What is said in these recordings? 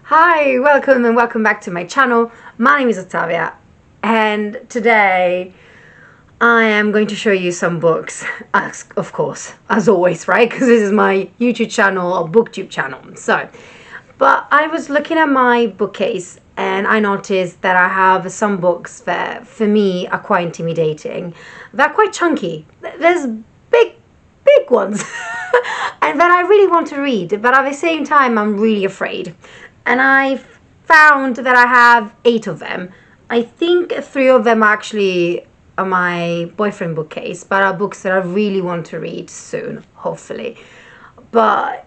Hi, welcome and welcome back to my channel. My name is Ottavia and today I am going to show you some books, of course, as always, right? Because this is my YouTube channel or booktube channel. But I was looking at my bookcase and I noticed that I have some books that for me are quite intimidating. They're quite chunky. There's big ones and that I really want to read, but at the same time I'm really afraid. And I found that I have 8 of them. I think 3 of them actually are my boyfriend bookcase, but are books that I really want to read soon, hopefully. But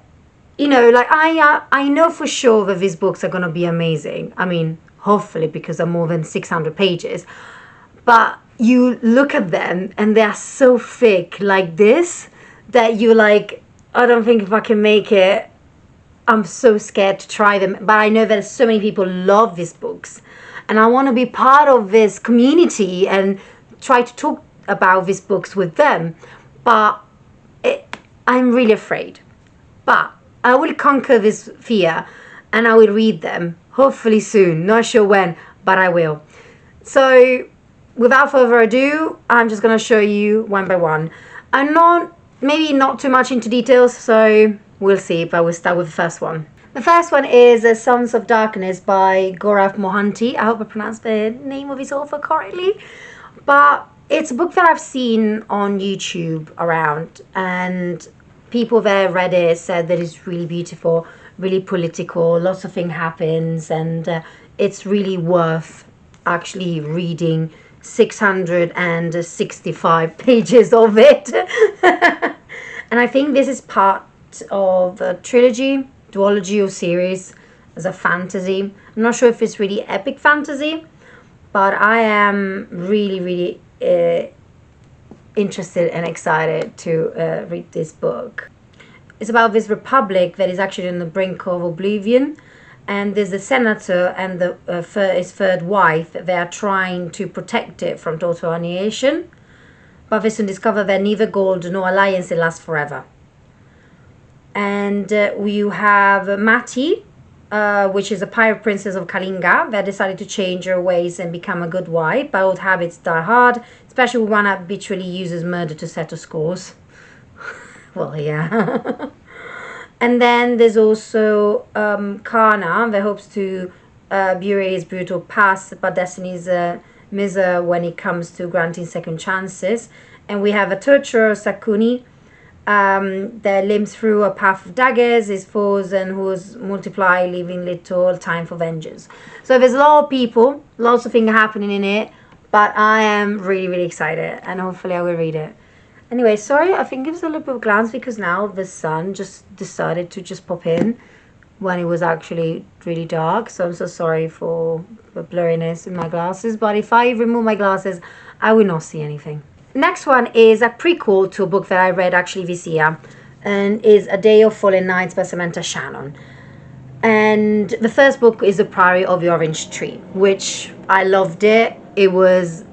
you know, like I know for sure that these books are gonna be amazing. I mean, hopefully, because they're more than 600 pages. But you look at them and they are so thick like this that you're like, I don't think if I can make it. I'm so scared to try them, but I know that so many people love these books and I want to be part of this community and try to talk about these books with them, but I'm really afraid. But I will conquer this fear and I will read them, hopefully soon, not sure when, but I will. So without further ado, I'm just going to show you one by one. I'm maybe not too much into details, so we'll see, but we'll start with the first one. The first one is Sons of Darkness by Gaurav Mohanty. I hope I pronounced the name of his author correctly. But it's a book that I've seen on YouTube around, and people that read it said that it's really beautiful, really political, lots of things happens, and it's really worth actually reading 665 pages of it. And I think this is part of a trilogy, duology or series as a fantasy. I'm not sure if it's really epic fantasy, but I am really interested and excited to read this book. It's about this republic that is actually on the brink of oblivion, and there's the senator and his third wife. They are trying to protect it from total annihilation, but they soon discover that neither gold nor alliance last forever. And you have Mati, which is a pirate princess of Kalinga that decided to change her ways and become a good wife, but old habits die hard, especially one that habitually uses murder to settle scores. Well, yeah. And then there's also Kana that hopes to bury his brutal past, but destiny's miser when it comes to granting second chances. And we have a torturer, Sakuni, that limps through a path of daggers, his foes, and who's multiply, leaving little time for vengeance. So there's a lot of people, lots of things happening in it, but I am really excited, and hopefully I will read it. Anyway, sorry, I think it was a little bit of glance because now the sun just decided to just pop in when it was actually really dark. So I'm so sorry for the blurriness in my glasses, but if I remove my glasses, I will not see anything. Next one is a prequel to a book that I read actually this year, and is A Day of Fallen Nights by Samantha Shannon. And the first book is The Priory of the Orange Tree, which I loved it. It was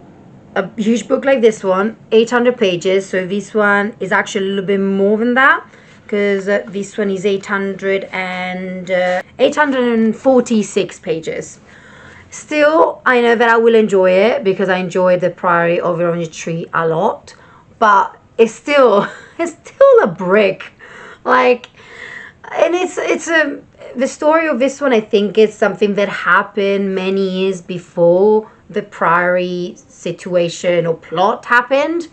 a huge book like this one, 800 pages. So this one is actually a little bit more than that, because this one is 846 pages. Still, I know that I will enjoy it because I enjoyed The Priory of the Orange Tree a lot, but it's still a brick, like, and the story of this one, I think it's something that happened many years before the Priory situation or plot happened,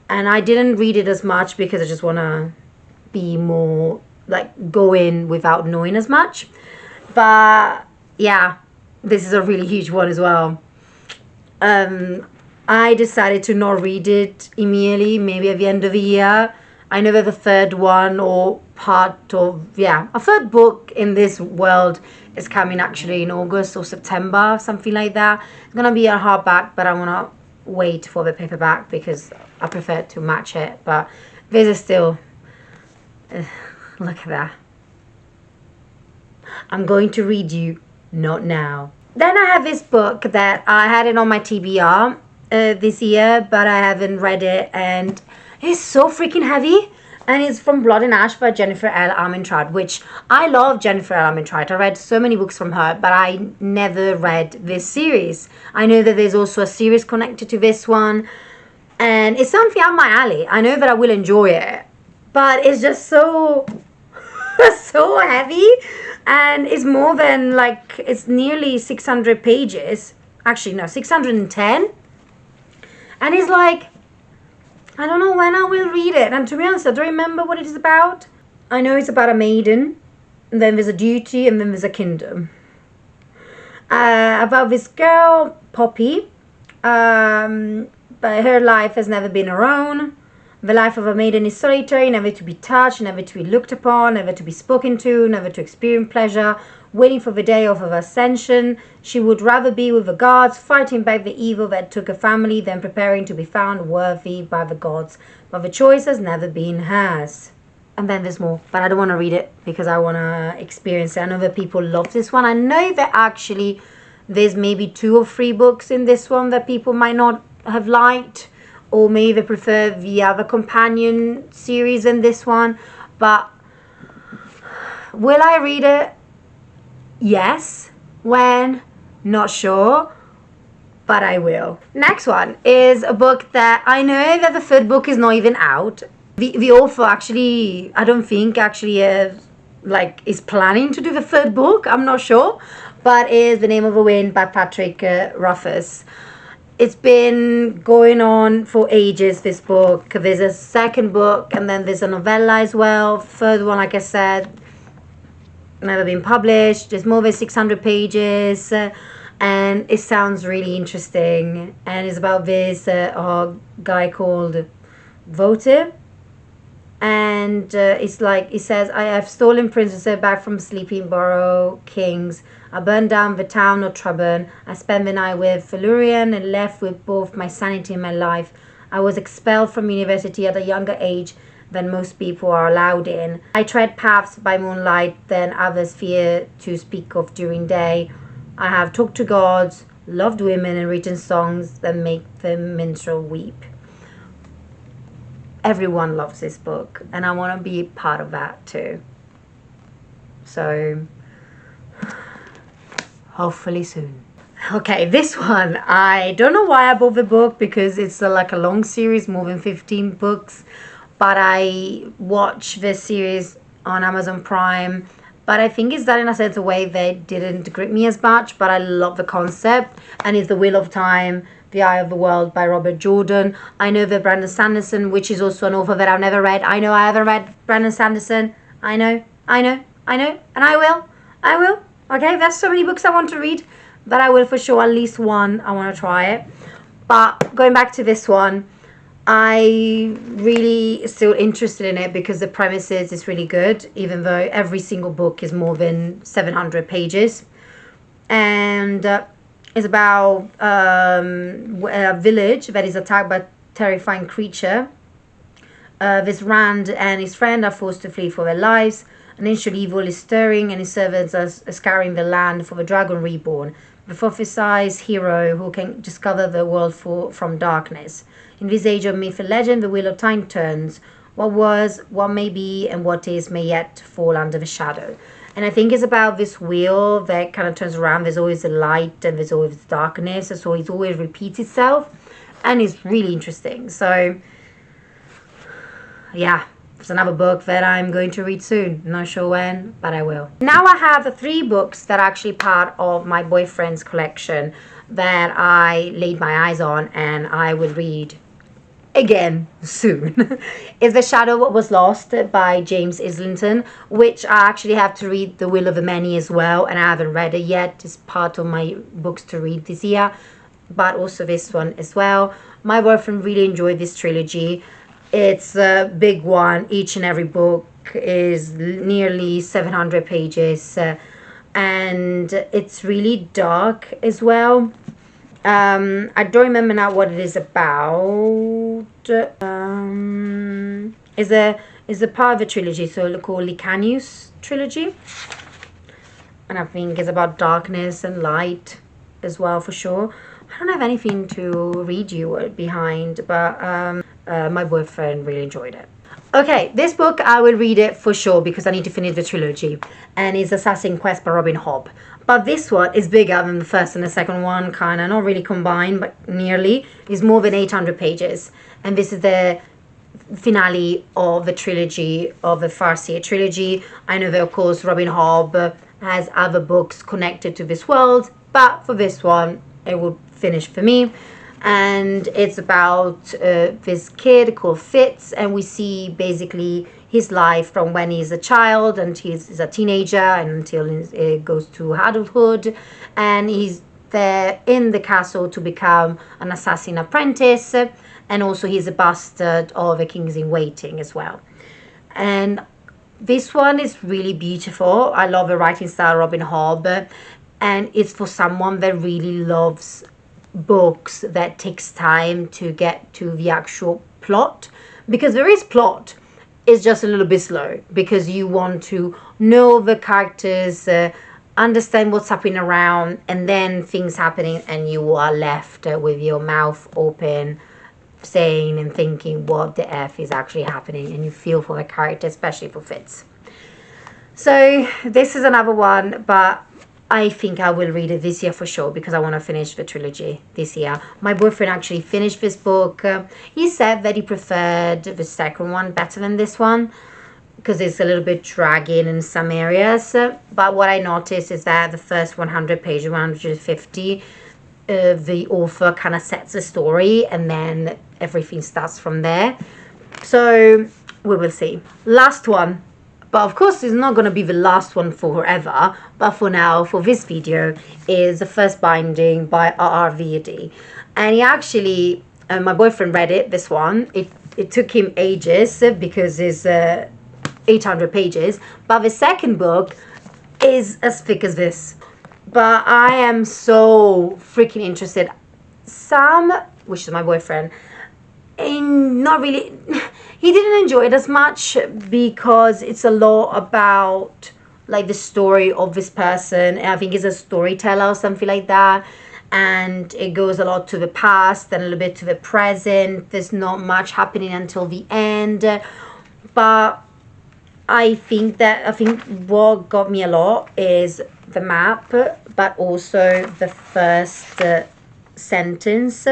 and I didn't read it as much because I just want to be more like go in without knowing as much. But yeah, this is a really huge one as well. I decided to not read it immediately, maybe at the end of the year. I know that the third one or part of, a third book in this world is coming actually in August or September, something like that. It's going to be a hardback, but I want to wait for the paperback because I prefer to match it. But this is still, look at that. I'm going to read you, not now. Then I have this book that I had it on my TBR this year, but I haven't read it, and it's so freaking heavy. and it's from Blood and Ash by Jennifer L. Armentrout, which I love. Jennifer L. Armentrout. I read so many books from her, but I never read this series. I know that there's also a series connected to this one, and it's something up my alley. I know that I will enjoy it, but it's just so so heavy, and it's more than like, it's nearly 600 pages. Actually, no, 610. And it's like, I don't know when I will read it. And to be honest, I don't remember what it is about. I know it's about a maiden, and then there's a duty, and then there's a kingdom. About this girl, Poppy, but her life has never been her own. The life of a maiden is solitary, never to be touched, never to be looked upon, never to be spoken to, never to experience pleasure, waiting for the day of her ascension. She would rather be with the gods, fighting back the evil that took her family, than preparing to be found worthy by the gods. But the choice has never been hers. And then there's more, but I don't want to read it because I want to experience it. I know that people love this one. I know that actually there's maybe 2 or 3 books in this one that people might not have liked, or maybe they prefer the other companion series in this one. But will I read it? Yes. When? Not sure, but I will. Next one is a book that I know that the 3rd book is not even out. The author actually, I don't think actually is planning to do the 3rd book. I'm not sure, but is The Name of the Wind by Patrick Rothfuss. It's been going on for ages, this book. There's a 2nd book, and then there's a novella as well. 3rd one, like I said, never been published. There's more than 600 pages, and it sounds really interesting. And it's about this guy called Vote. And it's like, it says, I have stolen princesses back from sleeping borough kings. I burned down the town of Trabern. I spent the night with Felurian and left with both my sanity and my life. I was expelled from university at a younger age than most people are allowed in. I tread paths by moonlight than others fear to speak of during day. I have talked to gods, loved women, and written songs that make the minstrel weep. Everyone loves this book, and I want to be part of that too. So hopefully soon. Okay, this one, I don't know why I bought the book, because it's like a long series, more than 15 books, but I watch this series on Amazon Prime, but I think it's done in a certain way that didn't grip me as much, but I love the concept, and it's The Wheel of Time, The Eye of the World by Robert Jordan. I know that Brandon Sanderson, which is also an author that I've never read. I know I haven't read Brandon Sanderson. I know, and I will. Okay, there's so many books I want to read, but I will for sure, at least one, I want to try it. But going back to this one, I really still interested in it because the premises is really good, even though every single book is more than 700 pages. And it's about a village that is attacked by a terrifying creature. This Rand and his friend are forced to flee for their lives. An ancient evil is stirring, and his servants are scouring the land for the dragon reborn, the prophesied hero who can discover the world from darkness. In this age of myth and legend, the wheel of time turns. What was, what may be, and what is may yet fall under the shadow. And I think it's about this wheel that kind of turns around. There's always the light and there's always the darkness, so it always repeats itself, and it's really interesting. So yeah, it's another book that I'm going to read soon. Not sure when, but I will. Now I have the 3 books that are actually part of my boyfriend's collection that I laid my eyes on, and I will read again soon. Is The Shadow What Was Lost by James Islington, which I actually have to read The Will of the Many as well, and I haven't read it yet. It's part of my books to read this year, but also this one as well. My boyfriend really enjoyed this trilogy. It's a big one. Each and every book is nearly 700 pages, and it's really dark as well. I don't remember now what it is about. Is a part of a trilogy, so called Licanius trilogy, and I think it's about darkness and light as well for sure. I don't have anything to read you behind, but my boyfriend really enjoyed it. Okay, this book I will read it for sure because I need to finish the trilogy, and it's Assassin's Quest by Robin Hobb. But this one is bigger than the first and the second one, kind of not really combined, but nearly. It's more than 800 pages, and this is the finale of the trilogy of the Farseer trilogy. I know that of course Robin Hobb has other books connected to this world, but for this one it will finish for me. And it's about this kid called Fitz, and we see basically his life from when he's a child until he's a teenager and until he goes to adulthood, and he's there in the castle to become an assassin apprentice, and also he's a bastard of a king's in waiting as well. And this one is really beautiful. I love the writing style of Robin Hobb, and it's for someone that really loves books that takes time to get to the actual plot, because there is plot, it's just a little bit slow because you want to know the characters, understand what's happening around, and then things happening and you are left with your mouth open saying and thinking what the F is actually happening, and you feel for the character, especially for Fitz. So this is another one, but I think I will read it this year for sure because I want to finish the trilogy this year. My boyfriend actually finished this book. He said that he preferred the second one better than this one because it's a little bit dragging in some areas. But what I noticed is that the first 100 pages, 150, the author kind of sets the story and then everything starts from there. So we will see. Last one. But of course, it's not going to be the last one forever. But for now, for this video, is the first binding by R.R. Virdi. And he actually, my boyfriend read it, this one. It took him ages because it's 800 pages. But the second book is as thick as this. But I am so freaking interested. Sam, which is my boyfriend, not really... He didn't enjoy it as much because it's a lot about like the story of this person. I think he's a storyteller or something like that. And it goes a lot to the past and a little bit to the present. There's not much happening until the end. But I think what got me a lot is the map, but also the first sentence.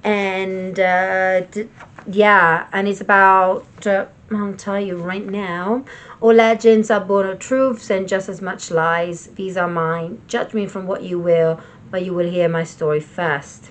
And yeah, and it's about, I'll tell you right now, all legends are born of truths and just as much lies. These are mine. Judge me from what you will, but you will hear my story first.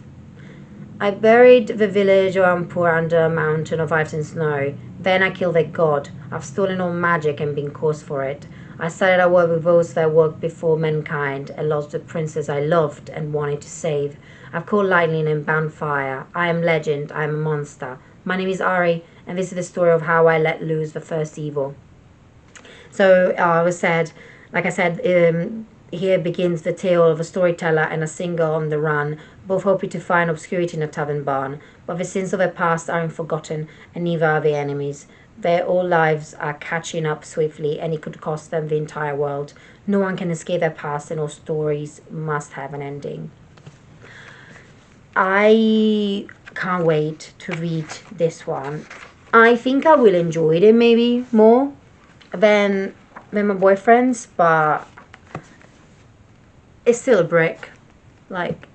I buried the village of Ampur under a mountain of ice and snow. Then I killed their god. I've stolen all magic and been cursed for it. I started a war with those that walked before mankind and lost the princess I loved and wanted to save. I've called lightning and bound fire. I am legend. I am a monster. My name is Ari, and this is the story of how I let loose the first evil. So like I said, here begins the tale of a storyteller and a singer on the run, both hoping to find obscurity in a tavern barn. But the sins of their past aren't forgotten, and neither are their enemies. Their old lives are catching up swiftly, and it could cost them the entire world. No one can escape their past, and all stories must have an ending. I can't wait to read this one. I think I will enjoy it maybe more than my boyfriend's, but it's still a brick. Like,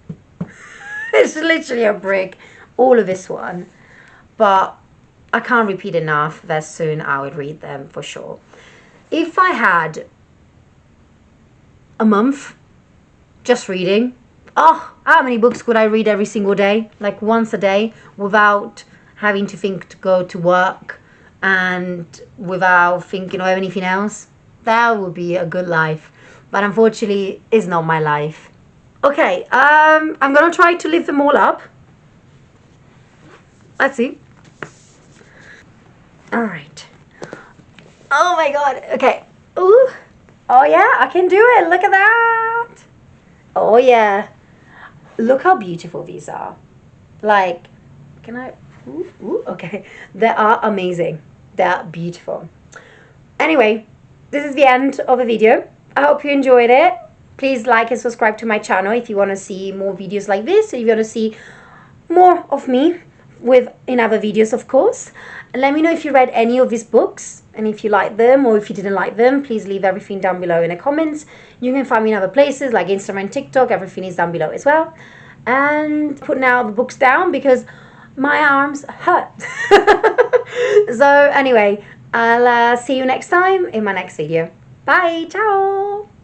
it's literally a brick, all of this one. But I can't repeat enough that soon I would read them for sure. If I had a month just reading, how many books would I read every single day? Like once a day, without having to think to go to work and without thinking of anything else? That would be a good life. But unfortunately, it's not my life. Okay, I'm gonna try to lift them all up. Let's see. Alright. Oh my god, okay. Ooh. Oh yeah, I can do it. Look at that. Oh yeah. Look how beautiful these are. Like, can I? Okay. They are amazing. They're beautiful. Anyway, this is the end of the video. I hope you enjoyed it. Please like and subscribe to my channel if you want to see more videos like this. If you want to see more of me in other videos, of course. And let me know if you read any of these books, and if you like them or if you didn't like them. Please leave everything down below in the comments. You can find me in other places like Instagram and TikTok. Everything is down below as well. And put now the books down because my arms hurt. So anyway, I'll see you next time in my next video. Bye, ciao.